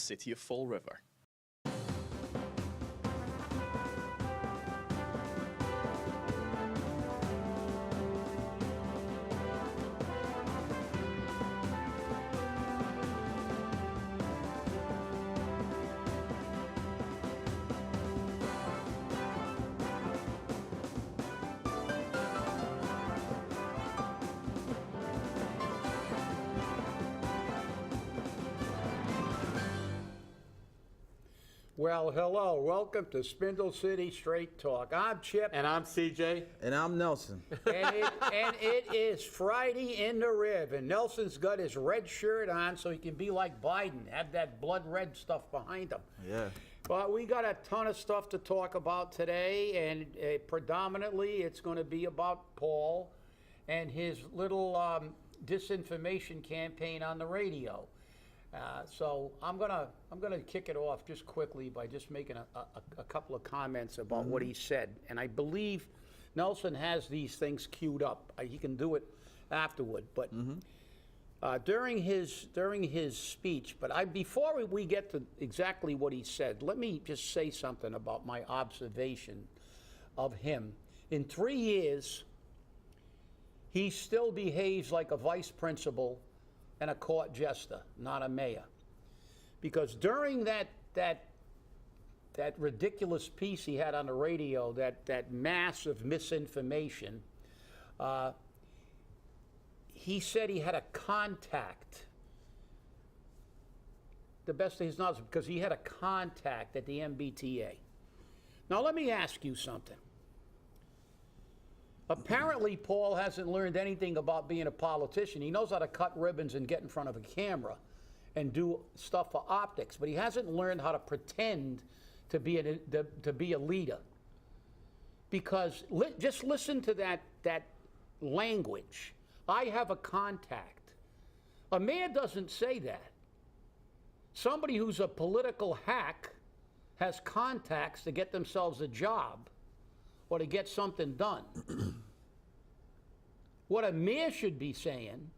city of Fall River. Well, hello. Welcome to Spindle City Straight Talk. I'm Chip. And I'm CJ. And I'm Nelson. and it is Friday in the Riv. And Nelson's got his red shirt on so he can be like Biden, have that blood red stuff behind him. Yeah. But we got a ton of stuff to talk about today, and predominantly it's going to be about Paul and his little disinformation campaign on the radio. So I'm gonna kick it off just quickly by just making a couple of comments about what he said, and I believe Nelson has these things queued up. He can do it afterward, but during his speech. But before we get to exactly what he said, let me just say something about my observation of him. In 3 years, he still behaves like a vice principal and a court jester, not a mayor. Because during that ridiculous piece he had on the radio, that massive misinformation, he said he had a contact, the best of his knowledge, because he had a contact at the MBTA. Now let me ask you something. Apparently, Paul hasn't learned anything about being a politician. He knows how to cut ribbons and get in front of a camera and do stuff for optics, but he hasn't learned how to pretend to be a leader. Because just listen to that language. I have a contact. A mayor doesn't say that. Somebody who's a political hack has contacts to get themselves a job or to get something done. What a mayor should be saying,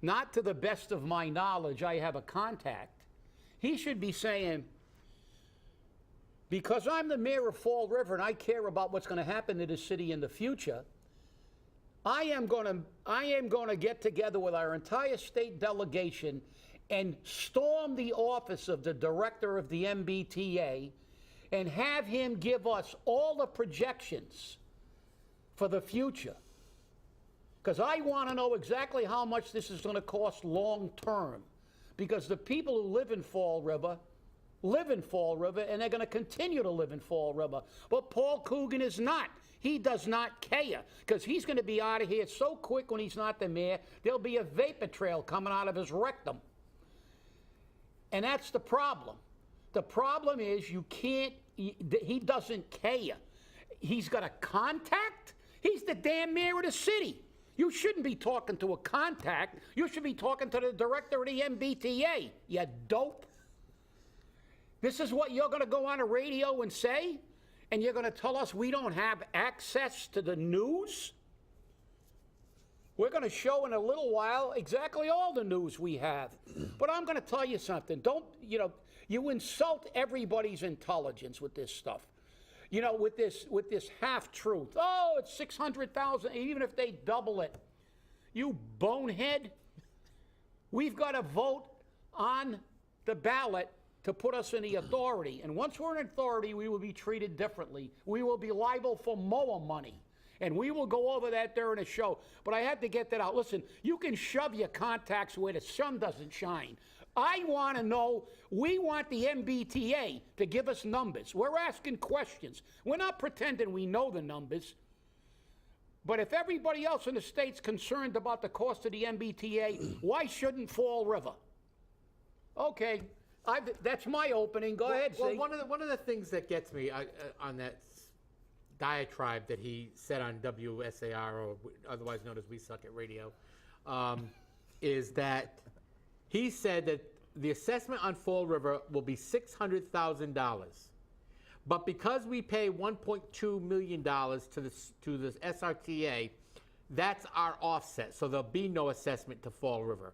not to the best of my knowledge, I have a contact. He should be saying, because I'm the mayor of Fall River and I care about what's going to happen to the city in the future, I am going to get together with our entire state delegation and storm the office of the director of the MBTA and have him give us all the projections for the future. Because I want to know exactly how much this is going to cost long term. Because the people who live in Fall River, and they're going to continue to live in Fall River. But Paul Coogan is not. He does not care. Because he's going to be out of here so quick when he's not the mayor, there'll be a vapor trail coming out of his rectum. And that's the problem. The problem is he doesn't care. He's got a contact? He's the damn mayor of the city. You shouldn't be talking to a contact. You should be talking to the director of the MBTA, you dope. This is what you're going to go on the radio and say? And you're going to tell us we don't have access to the news? We're going to show in a little while exactly all the news we have. But I'm going to tell you something. You insult everybody's intelligence with this stuff. With this half-truth. Oh, it's 600,000, even if they double it. You bonehead. We've got to vote on the ballot to put us in the authority. And once we're in authority, we will be treated differently. We will be liable for more money. And we will go over that during the show. But I had to get that out. Listen, you can shove your contacts where the sun doesn't shine. I want to know, we want the MBTA to give us numbers. We're asking questions. We're not pretending we know the numbers. But if everybody else in the state's concerned about the cost of the MBTA, why shouldn't Fall River? Okay, that's my opening. Go ahead, Well, see. one of the things that gets me on that diatribe that he said on WSAR, or otherwise known as We Suck at Radio, is that he said that the assessment on Fall River will be $600,000. But because we pay $1.2 million to the SRTA, that's our offset. So there'll be no assessment to Fall River.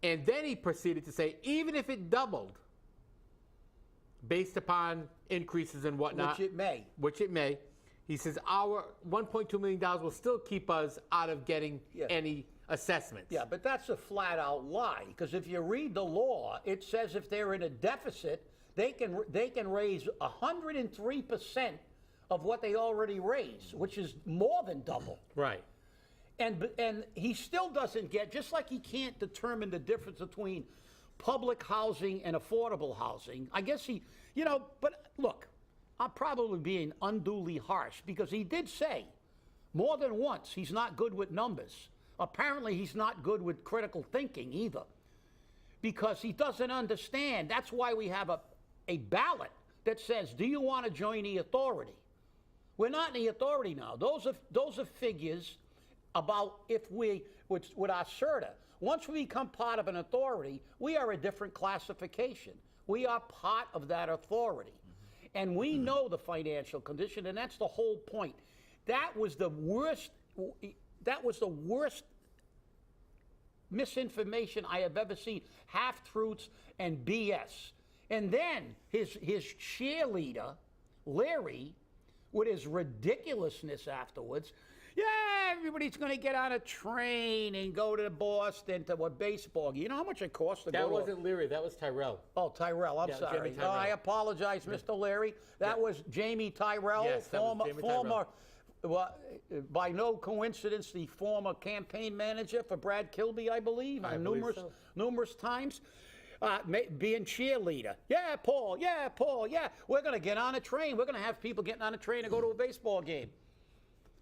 And then he proceeded to say, even if it doubled, based upon increases and whatnot. Which it may. Which it may. He says our $1.2 million will still keep us out of getting any assessments. Yeah, but that's a flat-out lie, because if you read the law, it says if they're in a deficit, they can raise 103% of what they already raised, which is more than double. Right. And he still doesn't get, just like he can't determine the difference between public housing and affordable housing. I guess he, but look, I'm probably being unduly harsh, because he did say more than once he's not good with numbers. Apparently he's not good with critical thinking either, because he doesn't understand. That's why we have a ballot that says, do you want to join the authority? We're not in the authority now. Those are figures about if we, with our CERTA. Once we become part of an authority, we are a different classification. We are part of that authority. And we know the financial condition, and that's the whole point. That was the worst misinformation I have ever seen, half-truths and BS. And then his cheerleader, Larry, with his ridiculousness afterwards, everybody's going to get on a train and go to Boston to a baseball game. You know how much it costs to go to That wasn't Leary, that was Tyrell. Oh, Tyrell, I'm sorry. Jamie Tyrell. I apologize, Mr. Larry. That was Jamie Tyrell, Yes, that was Jamie Tyrell. Well, by no coincidence, the former campaign manager for Brad Kilby, I believe, I on believe numerous times, being cheerleader. Yeah, Paul, yeah. We're going to get on a train. We're going to have people getting on a train to go to a baseball game.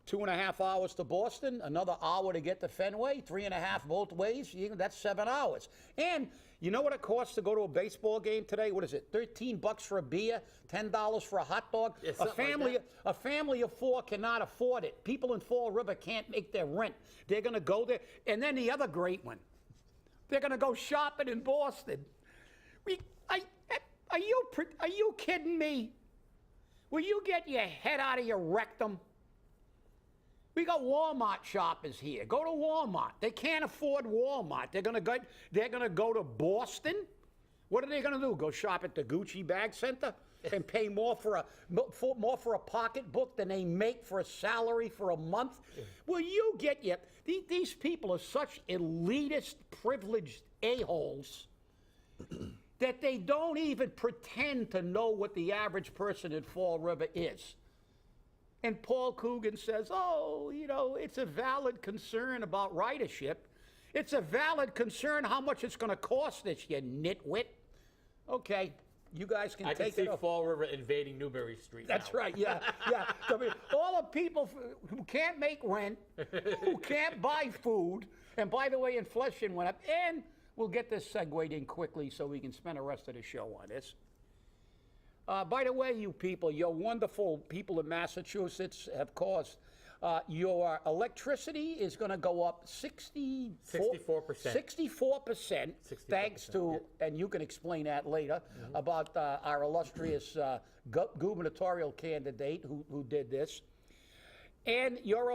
2.5 hours to Boston, another hour to get to Fenway, 3.5 both ways. That's 7 hours. And you know what it costs to go to a baseball game today? What is it? $13 for a beer, $10 for a hot dog. A family of 4 cannot afford it. People in Fall River can't make their rent. They're going to go there. And then the other great one, they're going to go shopping in Boston. Are you kidding me? Will you get your head out of your rectum? We got Walmart shoppers here. Go to Walmart. They can't afford Walmart. They're gonna go to Boston. What are they gonna do? Go shop at the Gucci Bag Center and pay more for a pocketbook than they make for a salary for a month? Will you get your? These people are such elitist, privileged a-holes that they don't even pretend to know what the average person in Fall River is. And Paul Coogan says, it's a valid concern about ridership. It's a valid concern how much it's going to cost this, you nitwit. Okay, you guys can take it. I can see Fall River invading Newberry Street. That's right, yeah. I mean, all the people who can't make rent, who can't buy food, and by the way, inflation went up, and we'll get this segued in quickly so we can spend the rest of the show on this. By the way, you people, your wonderful people in Massachusetts have caused your electricity is going to go up 64%. 64%, thanks to, and you can explain that later, about our illustrious gubernatorial candidate who did this. And your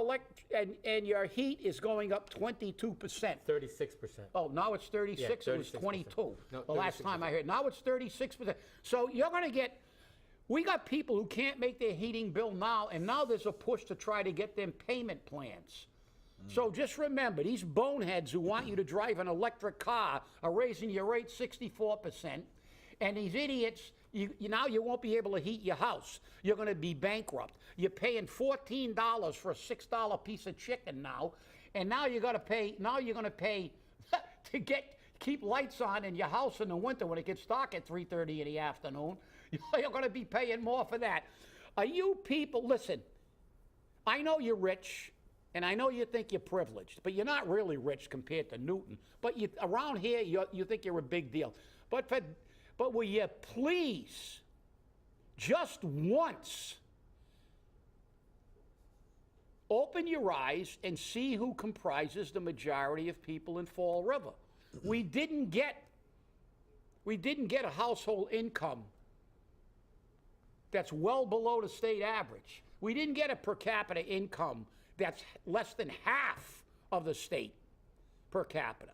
your heat is going up 22%. 36%. Oh, now it's 36. Yeah, it was 22. No, the last time I heard. Now it's 36%. So you're going to get. We got people who can't make their heating bill now, and now there's a push to try to get them payment plans. So just remember, these boneheads who want you to drive an electric car are raising your rate 64%, and these idiots. Now you won't be able to heat your house. You're going to be bankrupt. You're paying $14 for a $6 piece of chicken now, and now you're going to pay. Now you're going to pay to keep lights on in your house in the winter when it gets dark at 3:30 in the afternoon. You're going to be paying more for that. Are you people? Listen, I know you're rich, and I know you think you're privileged, but you're not really rich compared to Newton. But around here, you think you're a big deal. But will you please, just once, open your eyes and see who comprises the majority of people in Fall River? We didn't get a household income that's well below the state average. We didn't get a per capita income that's less than half of the state per capita.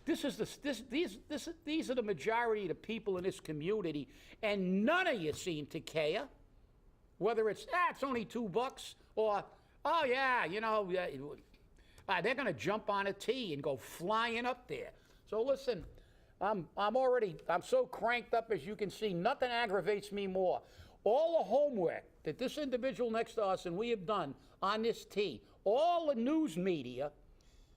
These are the majority of the people in this community, and none of you seem to care. Whether it's only $2, or oh yeah, they're going to jump on a T and go flying up there. So listen, I'm so cranked up, as you can see. Nothing aggravates me more. All the homework that this individual next to us and we have done on this T, all the news media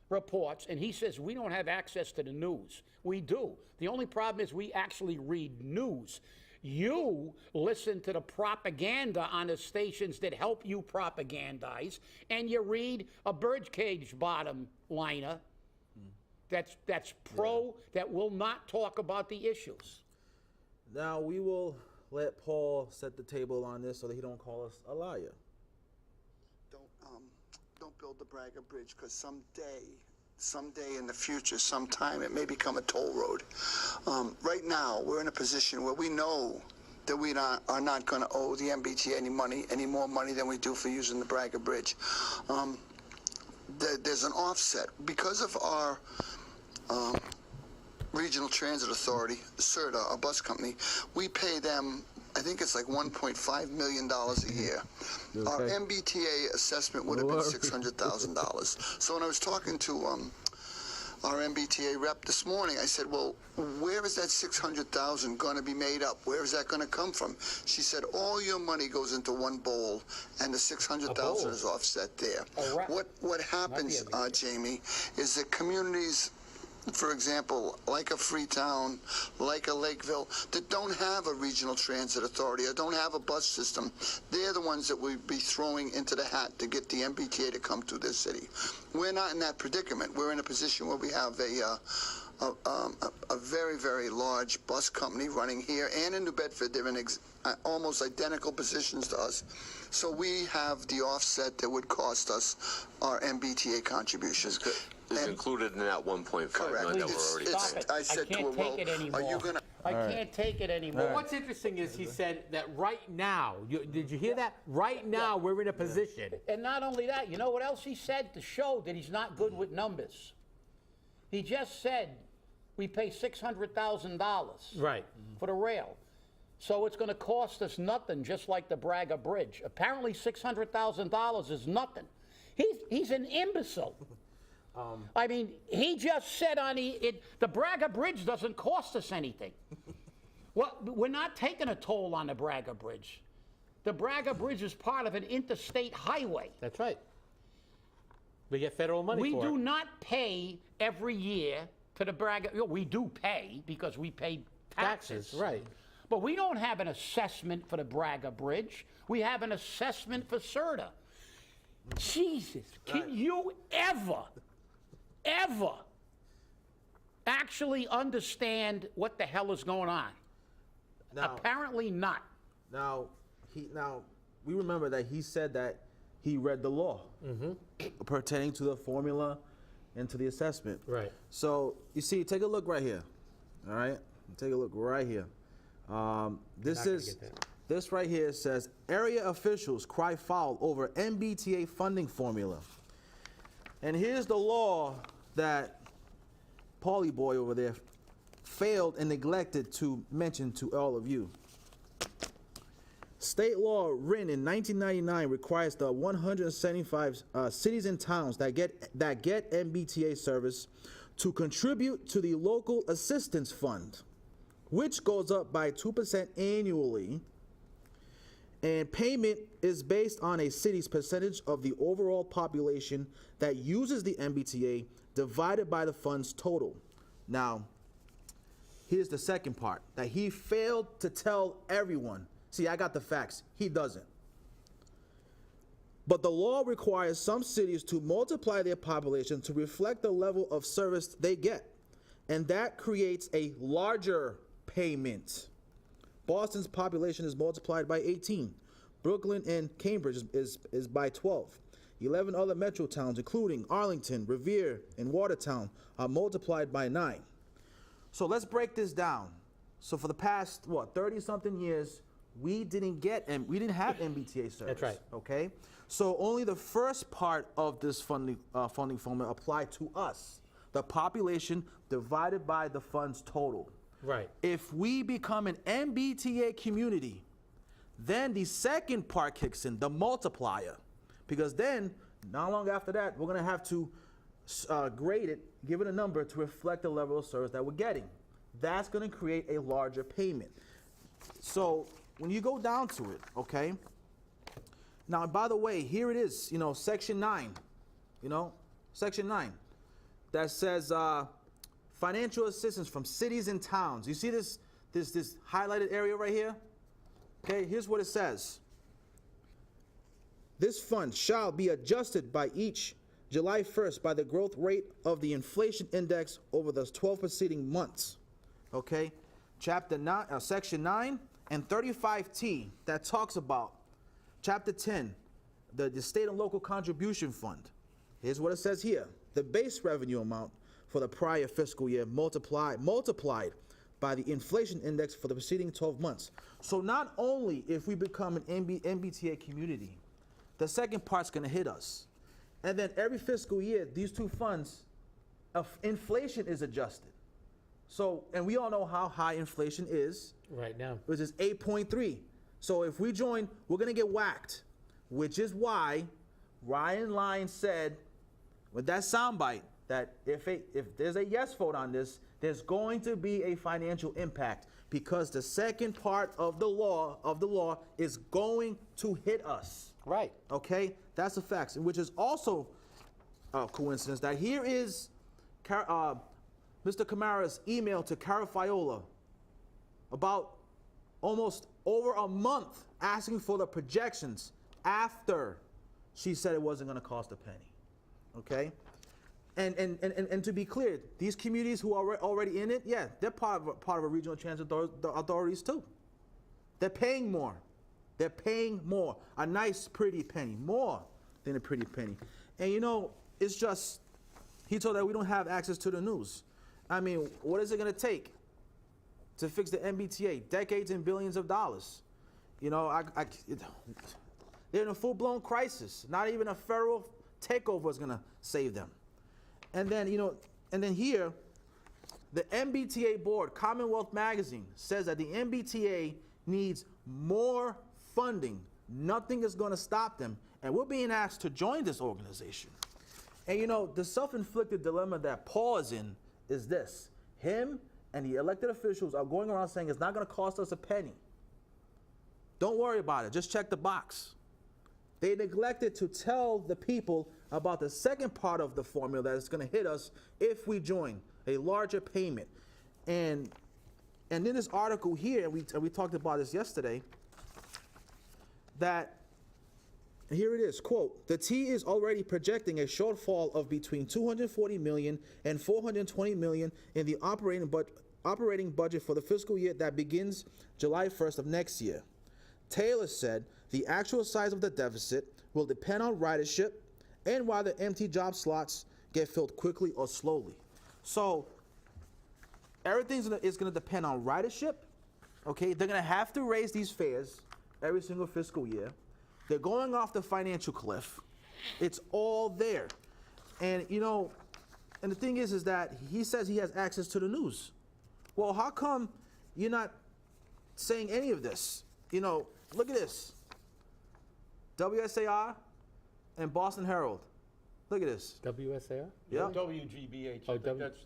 reports, and he says we don't have access to the news. We do. The only problem is we actually read news. You listen to the propaganda on the stations that help you propagandize, and you read a birdcage bottom liner that will not talk about the issues. Now we will let Paul set the table on this so that he don't call us a liar. Don't build the Braga Bridge, because someday in the future, sometime, it may become a toll road. Right now, we're in a position where we know that we are not going to owe the MBTA any more money than we do for using the Braga Bridge. There's an offset. Because of our Regional Transit Authority, CERTA, our bus company, we pay them, I think it's like $1.5 million a year. Okay. Our MBTA assessment would have been $600,000. So when I was talking to our MBTA rep this morning, I said, well, where is that $600,000 going to be made up? Where is that going to come from? She said, all your money goes into one bowl, and the $600,000 is offset there. What happens, Jamie, is that communities, for example, like a Freetown, like a Lakeville, that don't have a regional transit authority or don't have a bus system, they're the ones that we'd be throwing into the hat to get the MBTA to come to this city. We're not in that predicament. We're in a position where we have a very, very large bus company running here and in New Bedford. They're in almost identical positions to us. So we have the offset that would cost us our MBTA contributions. Is included in that 1.5 million that we're already paying. I said to her, well, are you going to... I can't take it anymore. Well, what's interesting is he said that right now, did you hear that? Right now, we're in a position. And not only that, you know what else he said to show that he's not good with numbers? He just said we pay $600,000 Right. for the rail. So it's going to cost us nothing, just like the Braga Bridge. Apparently $600,000 is nothing. He's an imbecile. I mean, he just said the Braga Bridge doesn't cost us anything. Well, we're not taking a toll on the Braga Bridge. The Braga Bridge is part of an interstate highway. That's right. We get federal money for it. We do not pay every year to the Braga. We do pay because we pay taxes. Right. But we don't have an assessment for the Braga Bridge. We have an assessment for CERTA. Jesus, can you ever actually understand what the hell is going on? Now, Apparently not. Now we remember that he said that he read the law pertaining to the formula and to the assessment. Right. So you see, take a look right here. All right, take a look right here. This right here says area officials cry foul over MBTA funding formula. And here's the law that Paulie boy over there failed and neglected to mention to all of you. State law written in 1999 requires the 175 cities and towns that get MBTA service to contribute to the local assistance fund, which goes up by 2% annually. And payment is based on a city's percentage of the overall population that uses the MBTA divided by the fund's total. Now, here's the second part that he failed to tell everyone. See, I got the facts. He doesn't. But the law requires some cities to multiply their population to reflect the level of service they get. And that creates a larger payment. Boston's population is multiplied by 18. Brooklyn and Cambridge is by 12. 11 other metro towns, including Arlington, Revere, and Watertown, are multiplied by 9. So let's break this down. So for the past, 30-something years, we didn't have MBTA service. That's right. Okay? So only the first part of this funding formula applied to us. the population divided by the fund's total. Right. If we become an MBTA community, then the second part kicks in, the multiplier. Because then, not long after that, we're going to have to grade it, give it a number to reflect the level of service that we're getting. That's going to create a larger payment. So when you go down to it, okay? Now, by the way, here it is, Section 9, Section 9, that says financial assistance from cities and towns. You see this highlighted area right here? Okay, here's what it says. This fund shall be adjusted by each July 1st by the growth rate of the inflation index over the 12 preceding months. Okay, Section 9 and 35T that talks about Chapter 10, the state and local contribution fund. Here's what it says here. The base revenue amount for the prior fiscal year multiplied by the inflation index for the preceding 12 months. So not only if we become an MBTA community, the second part's going to hit us. And then every fiscal year, these two funds, inflation is adjusted. So, and we all know how high inflation is. Right now. Which is 8.3. So if we join, we're going to get whacked, which is why Ryan Lyons said with that soundbite that if there's a yes vote on this, there's going to be a financial impact because the second part of the law is going to hit us. Right. Okay? That's the facts, which is also a coincidence that here is Mr. Camara's email to Cara Fiola about almost over a month asking for the projections after she said it wasn't going to cost a penny. Okay? And to be clear, these communities who are already in it, yeah, they're part of a regional transit authorities too. They're paying more. They're paying more. A nice, pretty penny. More than a pretty penny. And it's just, he told that we don't have access to the news. I mean, what is it going to take to fix the MBTA? Decades and billions of dollars. They're in a full-blown crisis. Not even a federal takeover is going to save them. And then, here, the MBTA board, Commonwealth Magazine, says that the MBTA needs more funding. Nothing is going to stop them. And we're being asked to join this organization. And, the self-inflicted dilemma that Paul is in is this. Him and the elected officials are going around saying it's not going to cost us a penny. Don't worry about it. Just check the box. They neglected to tell the people about the second part of the formula that is going to hit us if we join, a larger payment. And in this article here, and we talked about this yesterday, that here it is, quote, the T is already projecting a shortfall of between $240 million and $420 million in the operating budget for the fiscal year that begins July 1st of next year. Taylor said the actual size of the deficit will depend on ridership and whether empty job slots get filled quickly or slowly. So everything is going to depend on ridership. Okay, they're going to have to raise these fares every single fiscal year. They're going off the financial cliff. It's all there. And, and the thing is that he says he has access to the news. Well, how come you're not saying any of this? Look at this. WSAR and Boston Herald. Look at this. WSAR? Yeah. WGBH. Oh,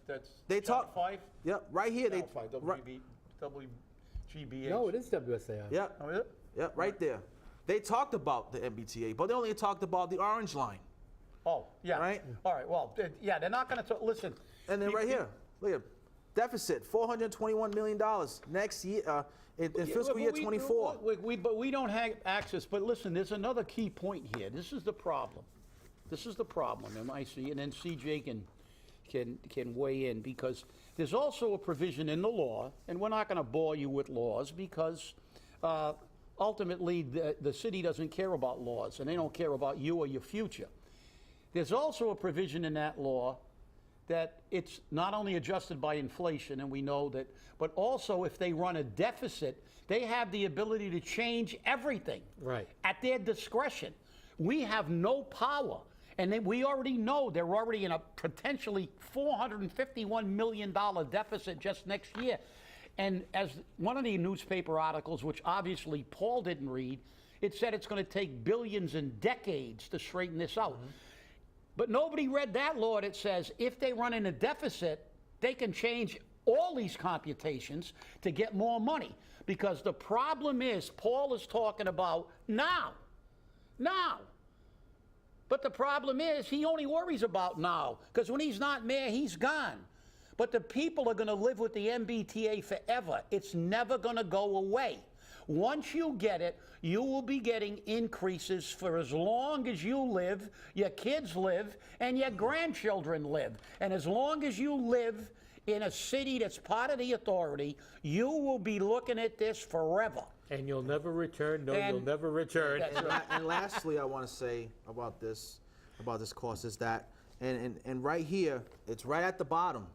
that's They Channel talk. 5? Yep, right here. Channel 5, right, WGBH. No, it is WSAR. yeah, Oh, is it? yeah, right there. They talked about the MBTA, but they only talked about the orange line. Oh, yeah. Right? All right, well, they're not going to listen. And then right here, look at deficit, $421 million next year, in fiscal year 24. But we don't have access. But listen, there's another key point here. This is the problem. This is the problem, and I see, and then CJ can weigh in, because there's also a provision in the law, and we're not going to bore you with laws because ultimately the city doesn't care about laws, and they don't care about you or your future. There's also a provision in that law that it's not only adjusted by inflation, and we know that, but also if they run a deficit, they have the ability to change everything Right. at their discretion. We have no power. And we already know they're already in a potentially $451 million deficit just next year. And as one of the newspaper articles, which obviously Paul didn't read, it said it's going to take billions and decades to straighten this out. But nobody read that law that says if they run in a deficit, they can change all these computations to get more money. Because the problem is, Paul is talking about now. But the problem is, he only worries about now, because when he's not mayor, he's gone. But the people are going to live with the MBTA forever. It's never going to go away. Once you get it, you will be getting increases for as long as you live, your kids live, and your grandchildren live. And as long as you live in a city that's part of the authority, you will be looking at this forever. And you'll never return. No, And- you'll never return. That's right. And lastly, I want to say about this cost is that, and right here, it's right at the bottom,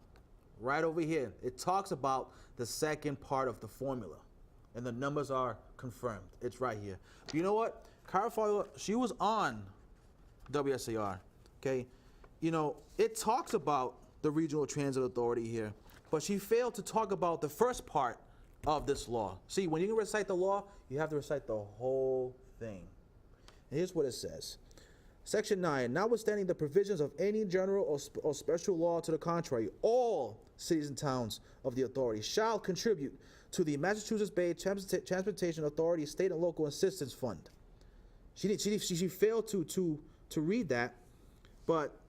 right over here. It talks about the second part of the formula, and the numbers are confirmed. It's right here. But you know what? Cara Fowler, she was on WSAR, okay? You know, it talks about the Regional Transit Authority here, but she failed to talk about the first part of this law. See, when you recite the law, you have to recite the whole thing. And here's what it says. Section 9, notwithstanding the provisions of any general or special law to the contrary, all cities and towns of the authority shall contribute to the Massachusetts Bay Transportation Authority State and Local Assistance Fund. She failed to read that, but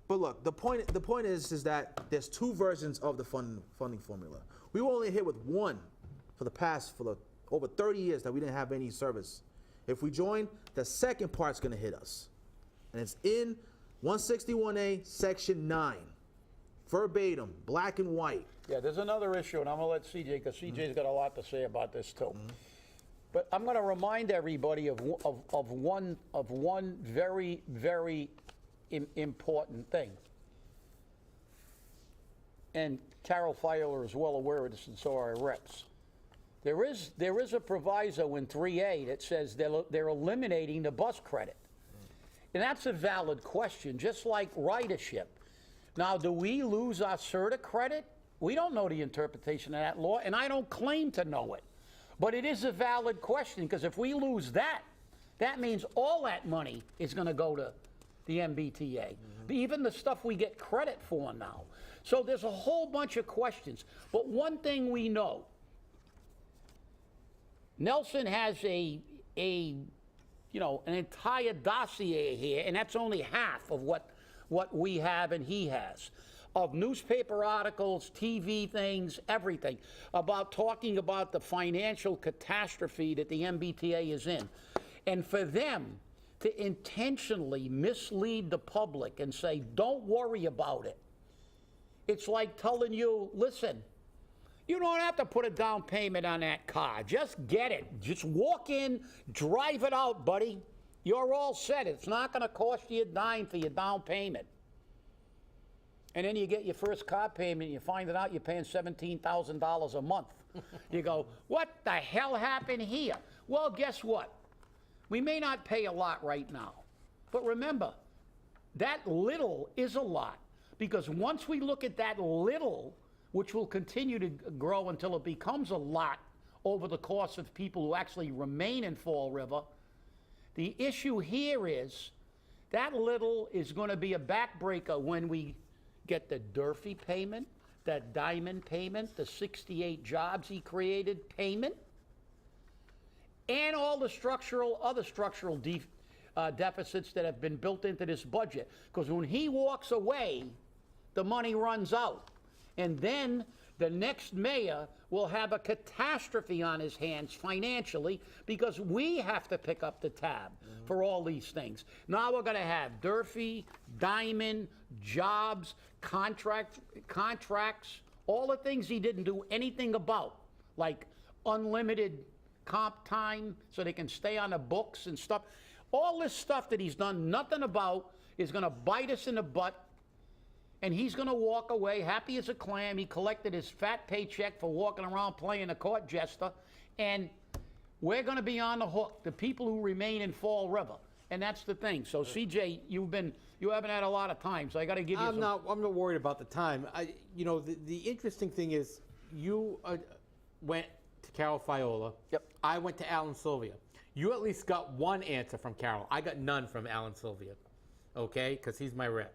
look, the point is that there's two versions of the funding formula. We were only hit with one for the over 30 years that we didn't have any service. If we join, the second part's going to hit us. And it's in 161A, Section 9. Verbatim, black and white. Yeah, there's another issue, and I'm going to let CJ, because CJ's got a lot to say about this too. But I'm going to remind everybody of one very, very important thing. And Carol Fowler is well aware of this, and so are our reps. There is a proviso in 3A that says they're eliminating the bus credit. And that's a valid question, just like ridership. Now, do we lose our CERTA credit? We don't know the interpretation of that law, and I don't claim to know it. But it is a valid question, because if we lose that, that means all that money is going to go to the MBTA. Even the stuff we get credit for now. So there's a whole bunch of questions. But one thing we know, Nelson has an entire dossier here, and that's only half of what we have and he has, of newspaper articles, TV things, everything, about talking about the financial catastrophe that the MBTA is in. And for them to intentionally mislead the public and say, don't worry about it, it's like telling you, listen, you don't have to put a down payment on that car. Just get it. Just walk in, drive it out, buddy. You're all set. It's not going to cost you a dime for your down payment. And then you get your first car payment, and you find it out you're paying $17,000 a month. You go, what the hell happened here? Well, guess what? We may not pay a lot right now. But remember, that little is a lot. Because once we look at that little, which will continue to grow until it becomes a lot over the course of people who actually remain in Fall River, the issue here is that little is going to be a backbreaker when we get the Durfee payment, that Diamond payment, the 68 jobs he created payment, and all the other structural deficits that have been built into this budget. Because when he walks away, the money runs out. And then the next mayor will have a catastrophe on his hands financially, because we have to pick up the tab for all these things. Now we're going to have Durfee, Diamond, jobs, contracts, all the things he didn't do anything about, like unlimited comp time so they can stay on the books and stuff. All this stuff that he's done nothing about is going to bite us in the butt. And he's going to walk away happy as a clam. He collected his fat paycheck for walking around playing a court jester. And we're going to be on the hook, the people who remain in Fall River. And that's the thing. So, CJ, you haven't had a lot of time, so I got to give you I'm not worried about the time. The interesting thing is you went to Carol Fiola. Yep. I went to Alan Sylvia. You at least got one answer from Carol. I got none from Alan Sylvia, okay, because he's my rep.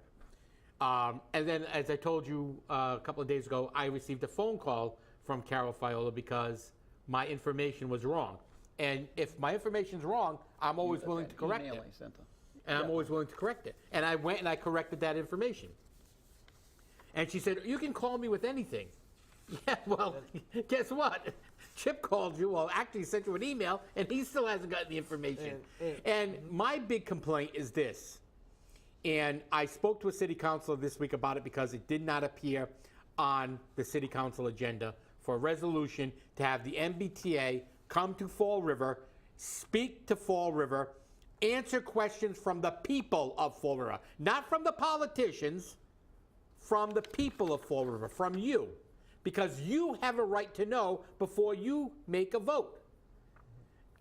And then, as I told you a couple of days ago, I received a phone call from Carol Fiola because my information was wrong. And if my information's wrong, I'm always willing to correct it. And I'm always willing to correct it. And I went and I corrected that information. And she said, you can call me with anything. Yeah, well, guess what? Chip called you, well, actually sent you an email, and he still hasn't gotten the information. And my big complaint is this. And I spoke to a city councilor this week about it because it did not appear on the city council agenda for a resolution to have the MBTA come to Fall River, speak to Fall River, answer questions from the people of Fall River. Not from the politicians, from the people of Fall River, from you. Because you have a right to know before you make a vote.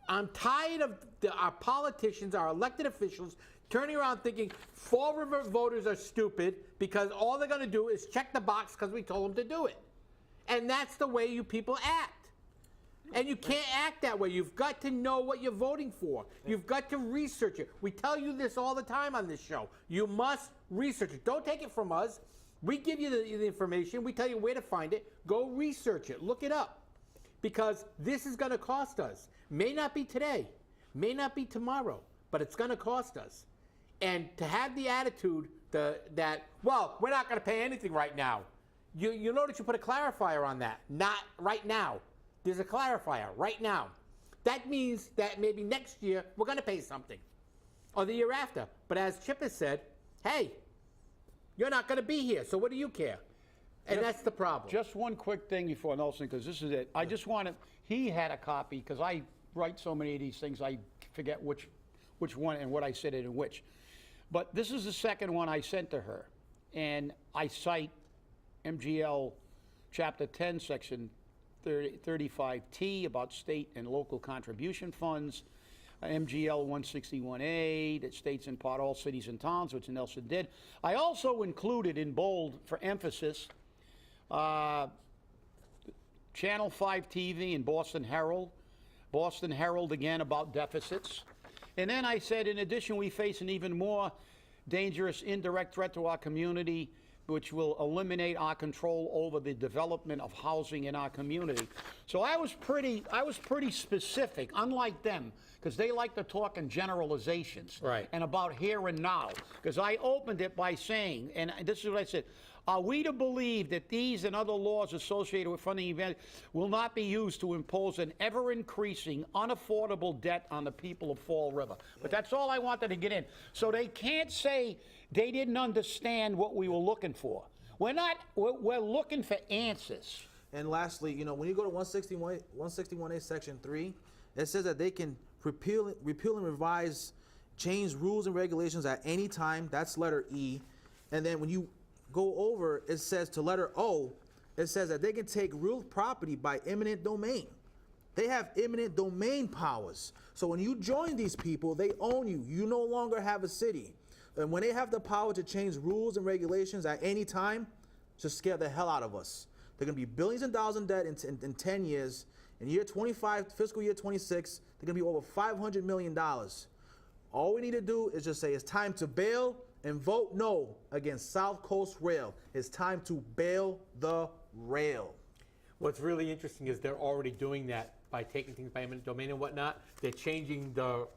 I'm tired of our politicians, our elected officials, turning around thinking Fall River voters are stupid because all they're going to do is check the box because we told them to do it. And that's the way you people act. And you can't act that way. You've got to know what you're voting for. You've got to research it. We tell you this all the time on this show. You must research it. Don't take it from us. We give you the information. We tell you where to find it. Go research it. Look it up. Because this is going to cost us. May not be today. May not be tomorrow. But it's going to cost us. And to have the attitude that, well, we're not going to pay anything right now. You notice you put a clarifier on that. Not right now. There's a clarifier right now. That means that maybe next year we're going to pay something. Or the year after. But as Chip has said, hey, you're not going to be here, so what do you care? And that's the problem. Just one quick thing before Nelson, because this is it. I just wanted, he had a copy, because I write so many of these things, I forget which one and what I said it in which. But this is the second one I sent to her. And I cite MGL Chapter 10, Section 35T about state and local contribution funds, MGL 161A that states in part all cities and towns, which Nelson did. I also included in bold for emphasis Channel 5 TV and Boston Herald again about deficits. And then I said, in addition, we face an even more dangerous indirect threat to our community, which will eliminate our control over the development of housing in our community. So I was pretty specific, unlike them, because they like to talk in generalizations. Right. And about here and now. Because I opened it by saying, and this is what I said, are we to believe that these and other laws associated with funding events will not be used to impose an ever-increasing, unaffordable debt on the people of Fall River? But that's all I wanted to get in. So they can't say they didn't understand what we were looking for. We're looking for answers. And lastly, when you go to 161A Section 3, it says that they can repeal and revise, change rules and regulations at any time. That's letter E. And then when you go over, it says to letter O, it says that they can take real property by eminent domain. They have eminent domain powers. So when you join these people, they own you. You no longer have a city. And when they have the power to change rules and regulations at any time, just scare the hell out of us. They're going to be billions of dollars in debt in 10 years. In year 25, fiscal year 26, they're going to be over $500 million. All we need to do is just say it's time to bail and vote no against South Coast Rail. It's time to bail the rail. What's really interesting is they're already doing that by taking things by eminent domain and whatnot. They're changing the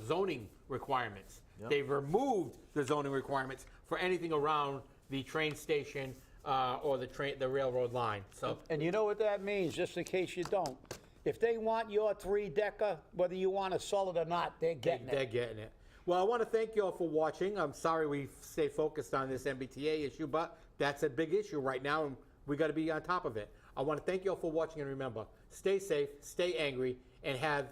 zoning requirements. Yep. They've removed the zoning requirements for anything around the train station or the railroad line. So, and you know what that means, just in case you don't. If they want your 3-decker, whether you want to sell it or not, they're getting it. They're getting it. Well, I want to thank you all for watching. I'm sorry we stay focused on this MBTA issue, but that's a big issue right now, and we got to be on top of it. I want to thank you all for watching, and remember, stay safe, stay angry, and have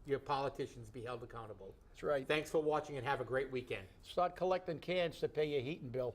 your politicians be held accountable. That's right. Thanks for watching, and have a great weekend. Start collecting cans to pay your heating bill.